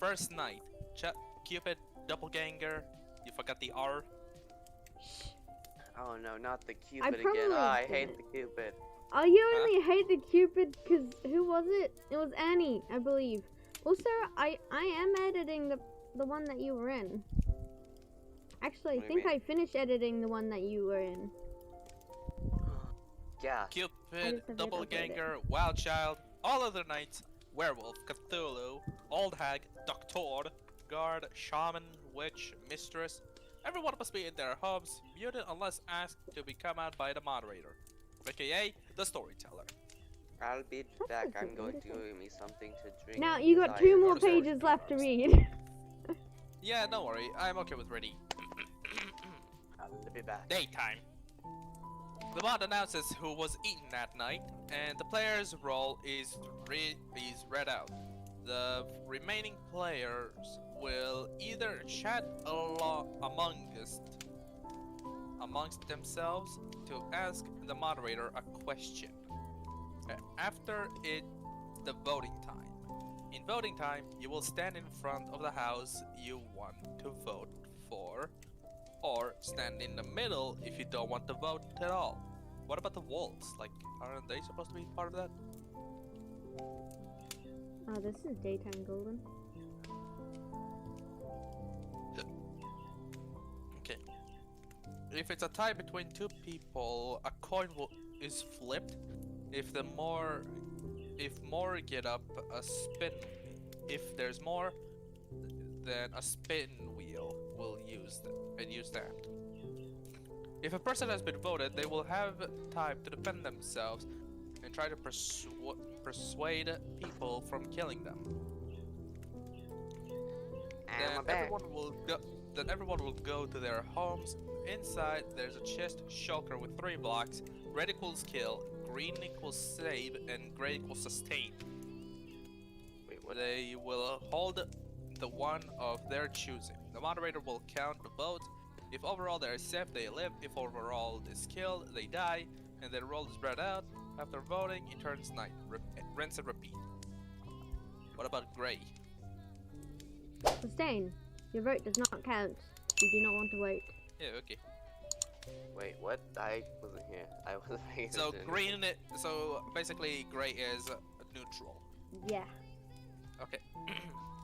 First night. Cupid, doppelganger. You forgot the R. Oh no, not the Cupid again. probably I hate didn't. the Cupid. Oh, you only hate the Cupid because who was it? It was Annie, I believe. Also, I am editing the one that you were in. Actually, I What do you think mean? I finished editing the one that you were in. Yeah. Cupid, just have to upload doppelganger, wild child, all other knights, werewolf, Cthulhu, old hag, doctor, guard, shaman, witch, mistress. Everyone must be in their homes, muted unless asked to be come out by the moderator, aka the storyteller. I'll be back. That's I'm going to beautiful. give me something to drink. Now, you got because 2 I- more the story pages to left to first. read. Yeah, don't worry, I'm okay with ready. I'll be back. Daytime. The mod announces who was eaten that night, and the player's role is read out. The remaining players will either chat amongst themselves to ask the moderator a question. After the voting time. In voting time, you will stand in front of the house you want to vote for, or stand in the middle if you don't want to vote at all. What about the wolves? Like, aren't they supposed to be part of that? Oh, this is daytime golden. Okay. If it's a tie between 2 people, a coin is flipped. If more get up, a spin. If there's more, then a spin wheel will use that. If a person has been voted, they will have time to defend themselves and try to persuade people from killing them. And I'm back. Then everyone will go to their homes. Inside, there's a chest shulker with 3 blocks. Red equals kill, green equals save, and gray equals sustain. Wait, what? They will hold the one of their choosing. The moderator will count the votes. If overall they are safe, they live. If overall is killed, they die. And their roll is spread out. After voting, it turns night. Rinse and repeat. What about gray? Sustain. Your vote does not count. You do not want to wait. Yeah, okay. Wait, what? I wasn't here. I wasn't paying So attention. so basically gray is neutral. Yeah. Okay.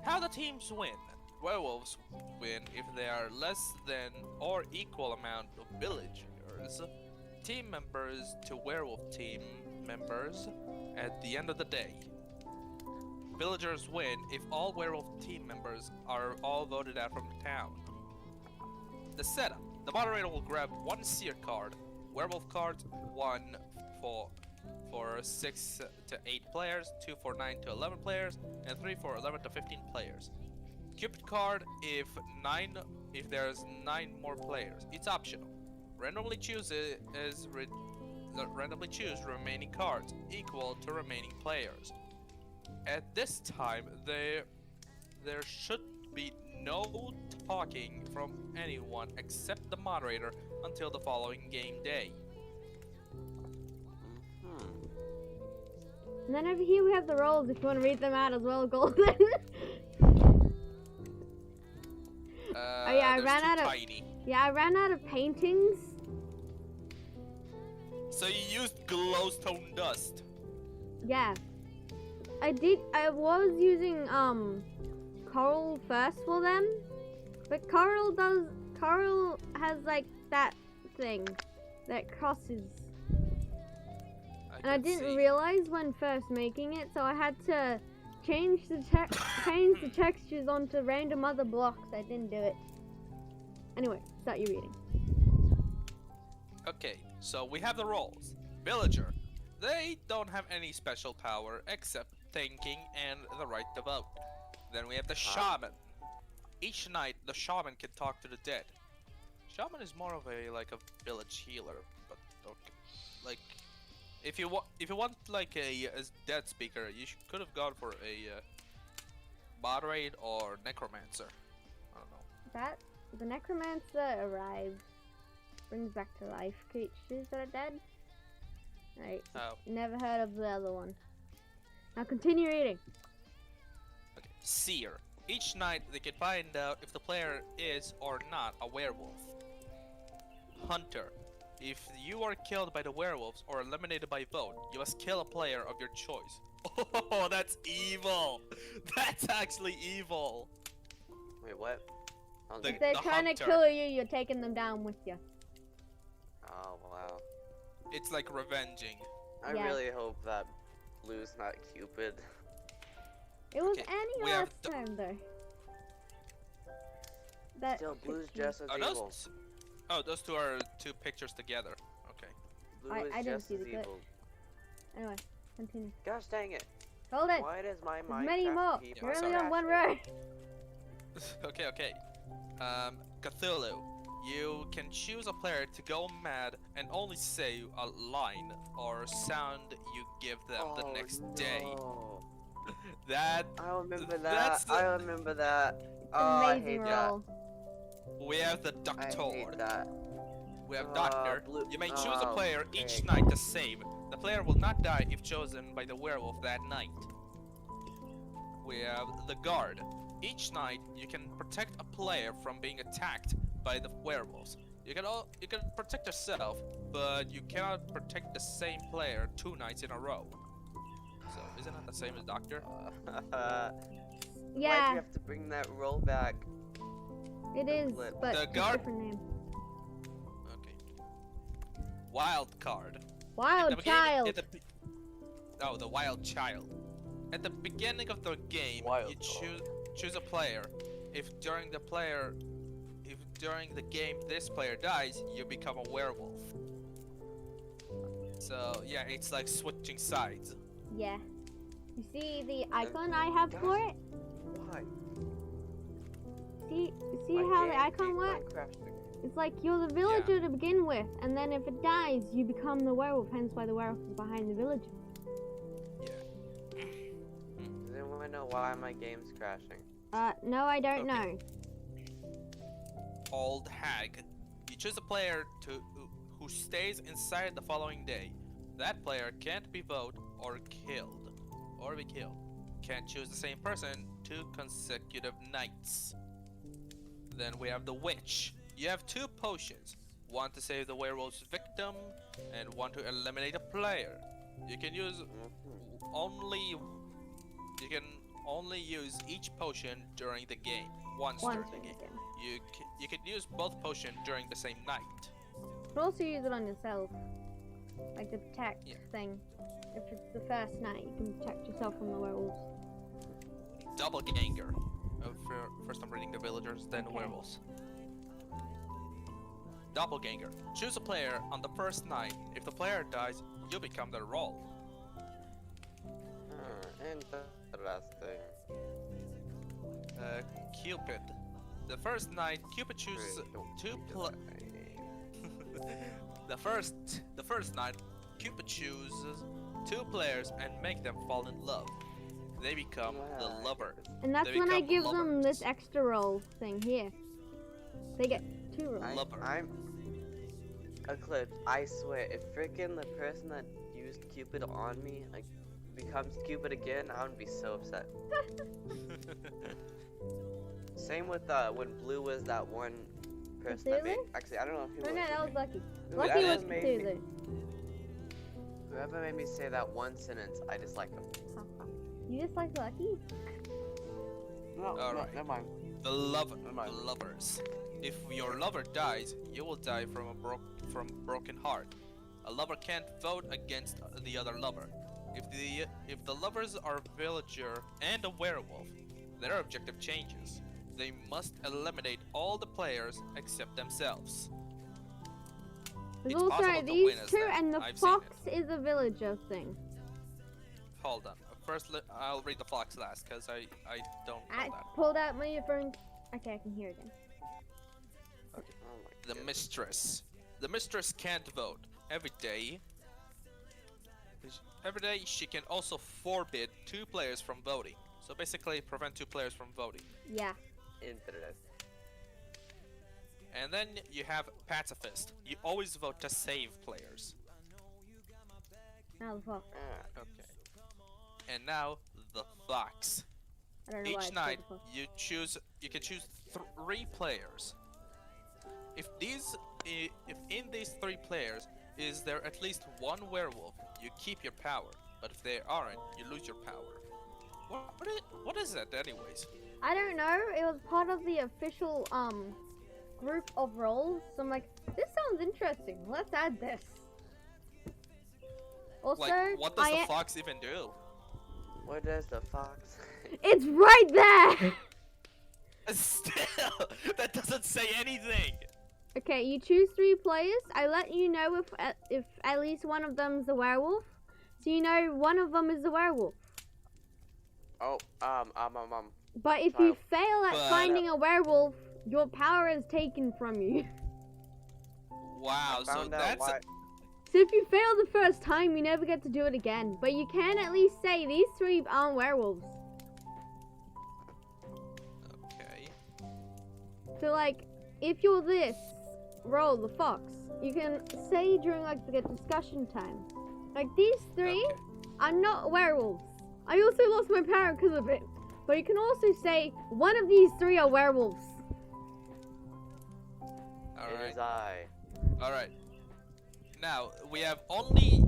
How the teams win? Werewolves win if they are less than or equal amount of villagers. Team members to werewolf team members at the end of the day. Villagers win if all werewolf team members are all voted out from the town. The setup. The moderator will grab 1 seer card, werewolf cards, 1 for 6 to 8 players, 2 for 9 to 11 players, and 3 for 11 to 15 players. Cupid card if there's 9 more players. It's optional. Randomly choose remaining cards equal to remaining players. At this time, there should be no talking from anyone except the moderator until the following game day. And then over here we have the rolls if you want to read them out as well, Golden. Oh yeah, I ran out of tiny. Yeah, I ran out of paintings. So you used glowstone dust. Yeah. I was using coral first for them. But coral has like that thing that crosses. And I didn't realize when first making it, so I had to change the textures onto random other blocks. I didn't do it. Anyway, start your reading. Okay, so we have the roles. Villager. They don't have any special power except thinking and the right to vote. Then we have the shaman. Each night, the shaman can talk to the dead. Shaman is more of a village healer, but okay. Like, if you want like a dead speaker, you could have gone for a moderate or necromancer. I don't know. The necromancer arrives, brings back to life creatures that are dead. Right. Oh. Never heard of the other one. Now continue reading. Okay. Seer. Each night they can find out if the player is or not a werewolf. Hunter. If you are killed by the werewolves or eliminated by vote, you must kill a player of your choice. Oh, that's evil! That's actually evil! Wait, what? How's The- If they're trying hunter. to kill you, you're taking them down with you. Oh, wow. It's like revenging. I Yeah. really hope that Blue's not Cupid. It was Okay, Annie we have last time, though. That Still, Blue's picture. just as Are evil. those two are two pictures together. Okay. Blue I is didn't just see as the clip. evil. Anyway, continue. Gosh dang it. Hold it. Why does my There's many Minecraft more. keep You're Yeah, only on one crashing? row. Okay. Cthulhu. You can choose a player to go mad and only say a line or sound you give them the Oh, next day. no. That I remember That's that. I remember that. It's Oh, I amazing hate that. roll. we have the I Doctor. hate that. We have Doctor. Blue- You may choose a oh, player each okay. night to save. The player will not die if chosen by the werewolf that night. We have the Guard. Each night, you can protect a player from being attacked by the werewolves. You can protect yourself, but you cannot protect the same player 2 nights in a row. So isn't that the same as Doctor? Why'd Yeah, you have to bring that roll back? it is, clip. but The it's a guard- different name. Okay. Wild Card. At the Wild beginning- Child. at the be- Oh, the Wild Child. At the beginning of the game, Wild you Card. choose a player. If during the game this player dies, you become a werewolf. So yeah, it's like switching sides. Yeah. You see the icon I have for it? Why? See My how the game icon keeps works? Minecrafting. It's like you're the villager to begin with, and then if it dies, you become the werewolf. Hence why the werewolf is behind the villager. Does anyone know why my game's crashing? No, I don't Okay. know. Old Hag. You choose a player who stays inside the following day. That player can't be voted or killed. Or be killed. Can't choose the same person 2 consecutive nights. Then we have the Witch. You have 2 potions. One to save the werewolf's victim, and one to eliminate a player. You can use only use each potion during the game. Once Once during the in the game. game. You can use both potions during the same night. You can also use it on yourself. Like the protect Yeah. thing. If it's the first night, you can protect yourself from the werewolves. Doppelganger. First I'm reading the villagers, then the Okay. werewolves. Doppelganger. Choose a player on the first night. If the player dies, you become their role. Interesting. Cupid. The first night, Cupid chooses Wait, don't two do pla- that to my name. the first night, Cupid chooses 2 players and make them fall in love. They become the Wow. lover. And that's They when I become give them this lovers. extra roll thing here. They get 2 rolls. Lover. I'm Eclipse. I swear, if freaking the person that used Cupid on me like becomes Cupid again, I would be so upset. Same with when Blue was that one person that made. Cthulhu? Actually, I don't know who Oh it no, was. that was Lucky. Who- Lucky that was made me- Cthulhu. Whoever made me say that one sentence, I dislike them. You just like Lucky? No, Alright. never mind. The Never mind. lovers. If your lover dies, you will die from a broken heart. A lover can't vote against the other lover. If the lovers are a villager and a werewolf, their objective changes. They must eliminate all the players except themselves. There's It's also possible to these win as 2 them. and the I've seen fox is a villager thing. Hold on. First, I'll read the fox last, because I don't know I that. pulled out my earphone. Okay, I can hear again. Oh my The goodness. mistress. The mistress can't vote. Every day she can also forbid 2 players from voting. So basically prevent 2 players from voting. Yeah. Interesting. And then you have pacifist. You always vote to save players. Now the fox. Ah, Okay. And now the fox. I don't know why Each it's night, called you can choose 3 players. If in these 3 players is there at least one werewolf, you keep your power. But if there aren't, you lose your power. What is that, anyways? I don't know. It was part of the official group of roles. So I'm like, this sounds interesting. Let's add this. Also, Like, what does the fox even do? Where does the fox? It's right there. Still, that doesn't say anything. Okay, you choose 3 players. I let you know if at least one of them's a werewolf. So you know one of them is a werewolf. Oh, But if you Child. fail at But- finding a werewolf, your power is taken from you. Wow, so found out that's why. So if you fail the first time, you never get to do it again. But you can at least say these 3 aren't werewolves. okay. So like, if you're this role, the fox, you can say during like the discussion time, like these 3 Okay. are not werewolves. I also lost my power because of it. But you can also say one of these 3 are werewolves. It is I. All right. Now we have only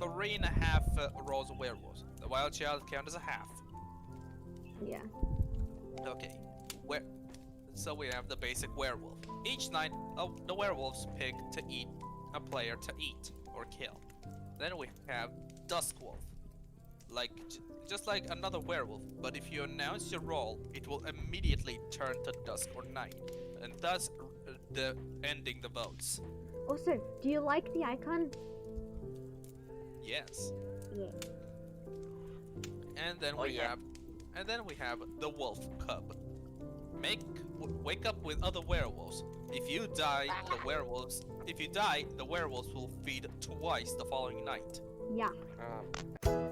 3.5 rows of werewolves. The wild child count as a half. Yeah. Okay. So we have the basic werewolf. Each night, the werewolves pick to eat a player to eat or kill. Then we have dusk wolf, like just like another werewolf. But if you announce your role, it will immediately turn to dusk or night, and thus ending the votes. Also, do you like the icon? Yes. Yeah. And then Oh, we yeah. have the wolf cub. Wake up with other werewolves. If you die, the werewolves will feed twice the following night. Yeah. Um,